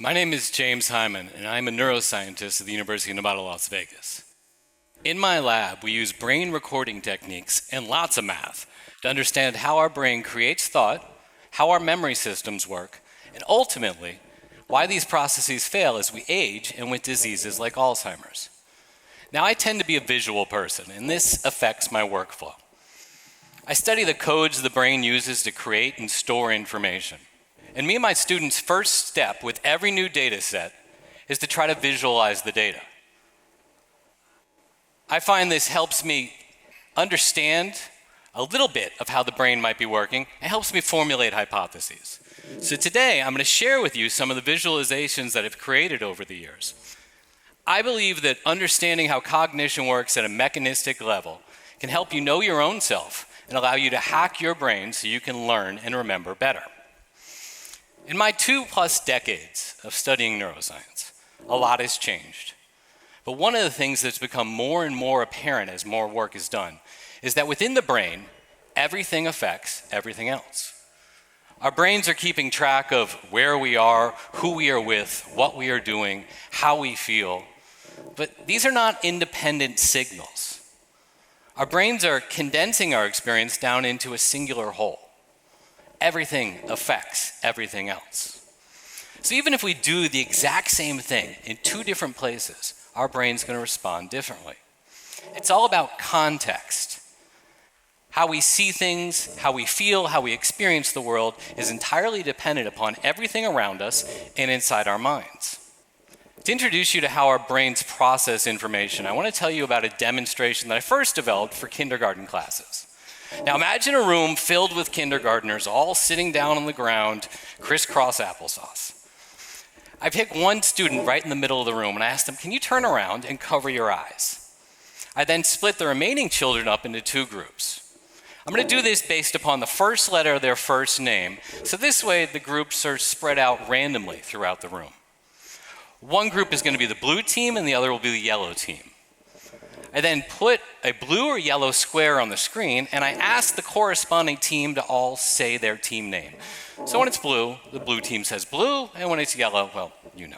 My name is James Hyman, and I'm a neuroscientist at the University of Nevada, Las Vegas. In my lab, we use brain recording techniques and lots of math to understand how our brain creates thought, how our memory systems work, and ultimately, why these processes fail as we age and with diseases like Alzheimer's. Now, I tend to be a visual person, and this affects my workflow. I study the codes the brain uses to create and store information. And me and my students' first step with every new data set is to try to visualize the data. I find this helps me understand a little bit of how the brain might be working. It helps me formulate hypotheses. So today, I'm going to share with you some of the visualizations that I've created over the years. I believe that understanding how cognition works at a mechanistic level can help you know your own self and allow you to hack your brain so you can learn and remember better. In my 2+ decades of studying neuroscience, a lot has changed. But one of the things that's become more and more apparent as more work is done is that within the brain, everything affects everything else. Our brains are keeping track of where we are, who we are with, what we are doing, how we feel. But these are not independent signals. Our brains are condensing our experience down into a singular whole. Everything affects everything else. So even if we do the exact same thing in two different places, our brain's going to respond differently. It's all about context. How we see things, how we feel, how we experience the world is entirely dependent upon everything around us and inside our minds. To introduce you to how our brains process information, I want to tell you about a demonstration that I first developed for kindergarten classes. Now imagine a room filled with kindergartners all sitting down on the ground, crisscross applesauce. I picked one student right in the middle of the room and I asked him, can you turn around and cover your eyes? I then split the remaining children up into two groups. I'm going to do this based upon the first letter of their first name, so this way the groups are spread out randomly throughout the room. One group is going to be the blue team and the other will be the yellow team. I then put a blue or yellow square on the screen and I asked the corresponding team to all say their team name. So when it's blue, the blue team says blue, and when it's yellow, well, you know.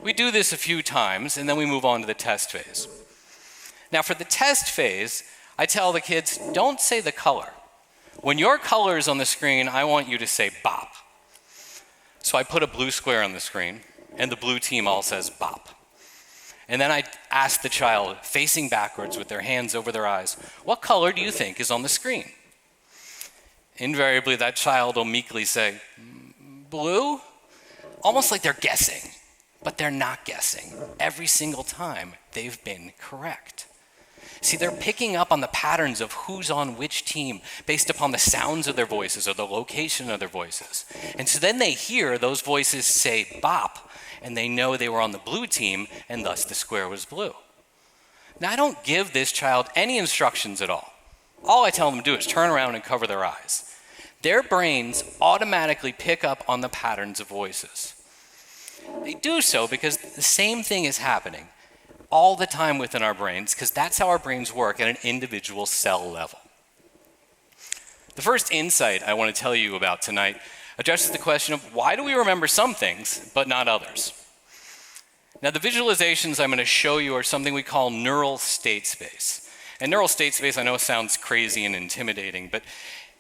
We do this a few times and then we move on to the test phase. Now for the test phase, I tell the kids, don't say the color. When your color is on the screen, I want you to say bop. So I put a blue square on the screen and the blue team all says bop. And then I ask the child, facing backwards with their hands over their eyes, what color do you think is on the screen? Invariably, that child will meekly say, blue? Almost like they're guessing, but they're not guessing. Every single time, they've been correct. See, they're picking up on the patterns of who's on which team based upon the sounds of their voices or the location of their voices. And so then they hear those voices say bop, and they know they were on the blue team, and thus the square was blue. Now, I don't give this child any instructions at all. All I tell them to do is turn around and cover their eyes. Their brains automatically pick up on the patterns of voices. They do so because the same thing is happening all the time within our brains, because that's how our brains work at an individual cell level. The first insight I want to tell you about tonight addresses the question of why do we remember some things but not others? Now the visualizations I'm going to show you are something we call neural state space. And neural state space I know sounds crazy and intimidating, but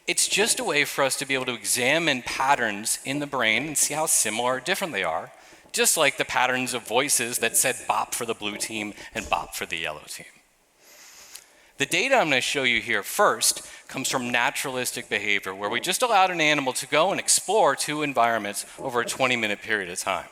it's just a way for us to be able to examine patterns in the brain and see how similar or different they are, just like the patterns of voices that said bop for the blue team and bop for the yellow team. The data I'm going to show you here first comes from naturalistic behavior, where we just allowed an animal to go and explore two environments over a 20-minute period of time.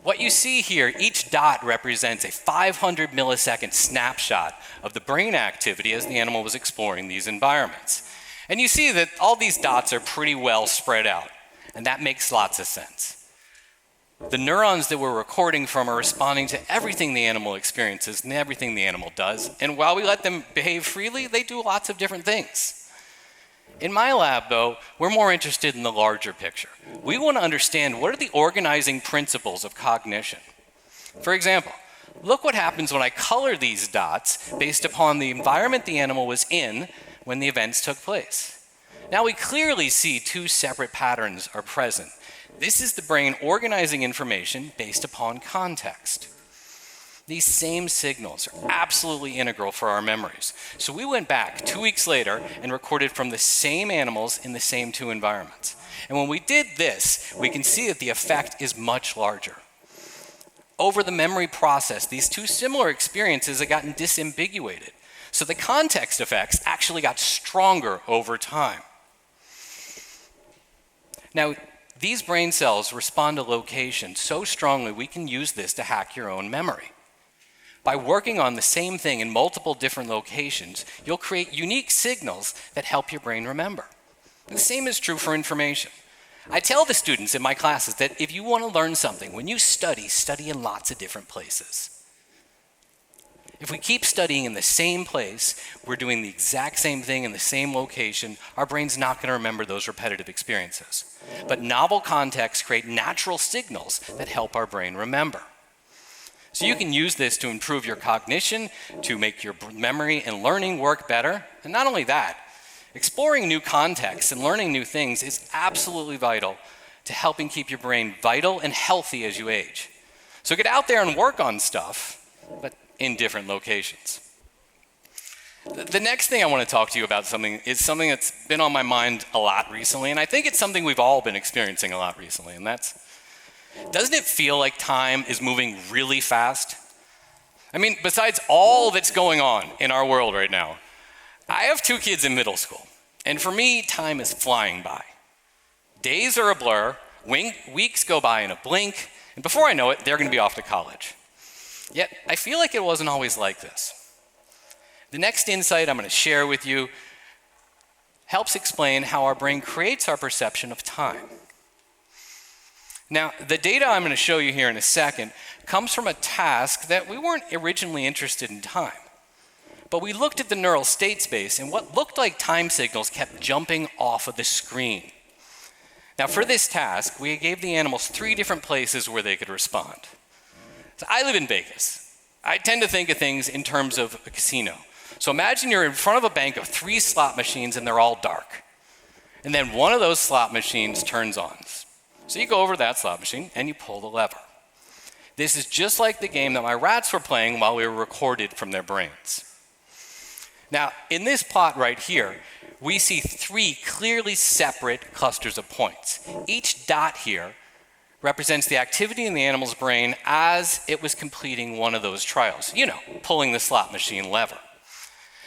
What you see here, each dot represents a 500 millisecond snapshot of the brain activity as the animal was exploring these environments. And you see that all these dots are pretty well spread out, and that makes lots of sense. The neurons that we're recording from are responding to everything the animal experiences and everything the animal does. And while we let them behave freely, they do lots of different things. In my lab, though, we're more interested in the larger picture. We want to understand what are the organizing principles of cognition. For example, look what happens when I color these dots based upon the environment the animal was in when the events took place. Now we clearly see two separate patterns are present. This is the brain organizing information based upon context. These same signals are absolutely integral for our memories. So we went back 2 weeks later and recorded from the same animals in the same 2 environments. And when we did this, we can see that the effect is much larger. Over the memory process, these 2 similar experiences have gotten disambiguated. So the context effects actually got stronger over time. Now, these brain cells respond to location so strongly we can use this to hack your own memory. By working on the same thing in multiple different locations, you'll create unique signals that help your brain remember. The same is true for information. I tell the students in my classes that if you want to learn something, when you study in lots of different places. If we keep studying in the same place, we're doing the exact same thing in the same location, our brain's not going to remember those repetitive experiences. But novel contexts create natural signals that help our brain remember. So you can use this to improve your cognition, to make your memory and learning work better. And not only that, exploring new contexts and learning new things is absolutely vital to helping keep your brain vital and healthy as you age. So get out there and work on stuff, but in different locations. The next thing I want to talk to you about is something that's been on my mind a lot recently, and I think it's something we've all been experiencing a lot recently, and that's, doesn't it feel like time is moving really fast? I mean, besides all that's going on in our world right now, I have 2 kids in middle school, and for me, time is flying by. Days are a blur, weeks go by in a blink, and before I know it, they're going to be off to college. Yet, I feel like it wasn't always like this. The next insight I'm going to share with you helps explain how our brain creates our perception of time. Now, the data I'm going to show you here in a second comes from a task that we weren't originally interested in time. But we looked at the neural state space, and what looked like time signals kept jumping off of the screen. Now, for this task, we gave the animals 3 different places where they could respond. So I live in Vegas. I tend to think of things in terms of a casino. So imagine you're in front of a bank of 3 slot machines and they're all dark. And then one of those slot machines turns on. So you go over to that slot machine and you pull the lever. This is just like the game that my rats were playing while we were recorded from their brains. Now, in this plot right here, we see 3 clearly separate clusters of points. Each dot here represents the activity in the animal's brain as it was completing one of those trials. You know, pulling the slot machine lever.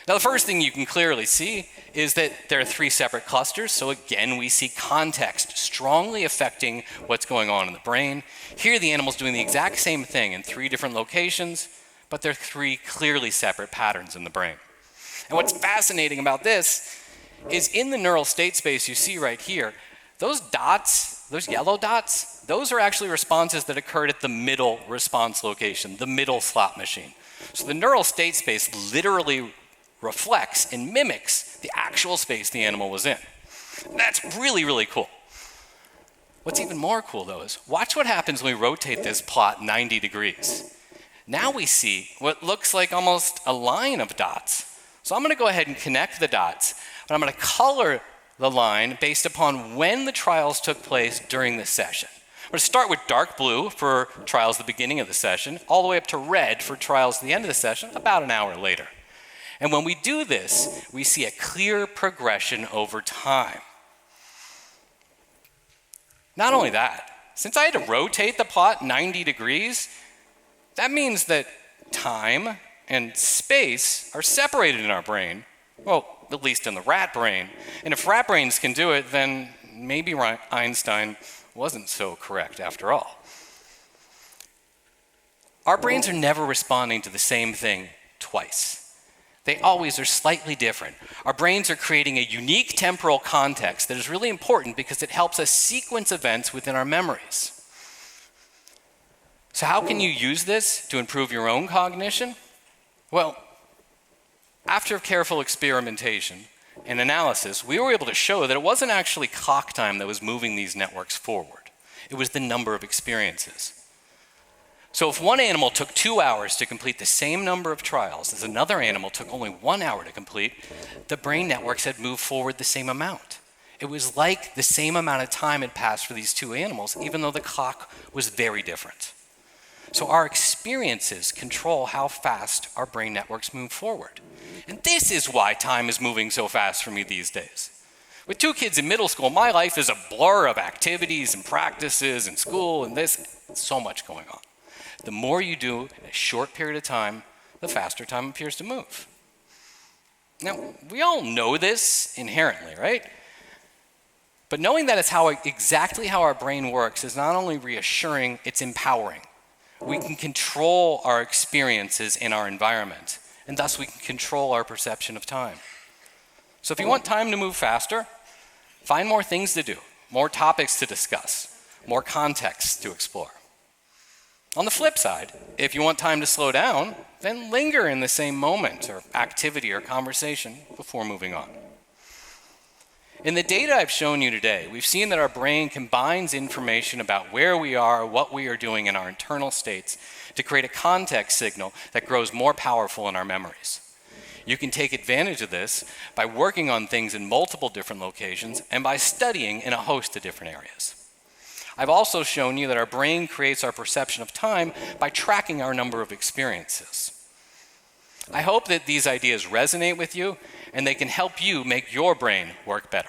Now, the first thing you can clearly see is that there are 3 separate clusters. So again, we see context strongly affecting what's going on in the brain. Here, the animal's doing the exact same thing in 3 different locations, but there are 3 clearly separate patterns in the brain. And what's fascinating about this is in the neural state space you see right here, those dots, those yellow dots, those are actually responses that occurred at the middle response location, the middle slot machine. So the neural state space literally reflects and mimics the actual space the animal was in. That's really, really cool. What's even more cool though is watch what happens when we rotate this plot 90 degrees. Now we see what looks like almost a line of dots. So I'm going to go ahead and connect the dots, but I'm going to color the line based upon when the trials took place during the session. We're going to start with dark blue for trials at the beginning of the session, all the way up to red for trials at the end of the session, about an hour later. And when we do this, we see a clear progression over time. Not only that, since I had to rotate the plot 90 degrees, that means that time and space are separated in our brain, well, at least in the rat brain. And if rat brains can do it, then maybe Einstein wasn't so correct after all. Our brains are never responding to the same thing twice. They always are slightly different. Our brains are creating a unique temporal context that is really important because it helps us sequence events within our memories. So how can you use this to improve your own cognition? Well, after careful experimentation and analysis, we were able to show that it wasn't actually clock time that was moving these networks forward. It was the number of experiences. So if one animal took 2 hours to complete the same number of trials as another animal took only 1 hour to complete, the brain networks had moved forward the same amount. it was like the same amount of time had passed for these two animals, even though the clock was very different. So our experiences control how fast our brain networks move forward. And this is why time is moving so fast for me these days. With two kids in middle school, my life is a blur of activities and practices and school and so much going on. The more you do in a short period of time, the faster time appears to move. Now, we all know this inherently, right? But knowing that it's exactly how our brain works is not only reassuring, it's empowering. We can control our experiences in our environment, and thus we can control our perception of time. So if you want time to move faster, find more things to do, more topics to discuss, more context to explore. On the flip side, if you want time to slow down, then linger in the same moment or activity or conversation before moving on. In the data I've shown you today, we've seen that our brain combines information about where we are, what we are doing in our internal states to create a context signal that grows more powerful in our memories. You can take advantage of this by working on things in multiple different locations and by studying in a host of different areas. I've also shown you that our brain creates our perception of time by tracking our number of experiences. I hope that these ideas resonate with you and they can help you make your brain work better.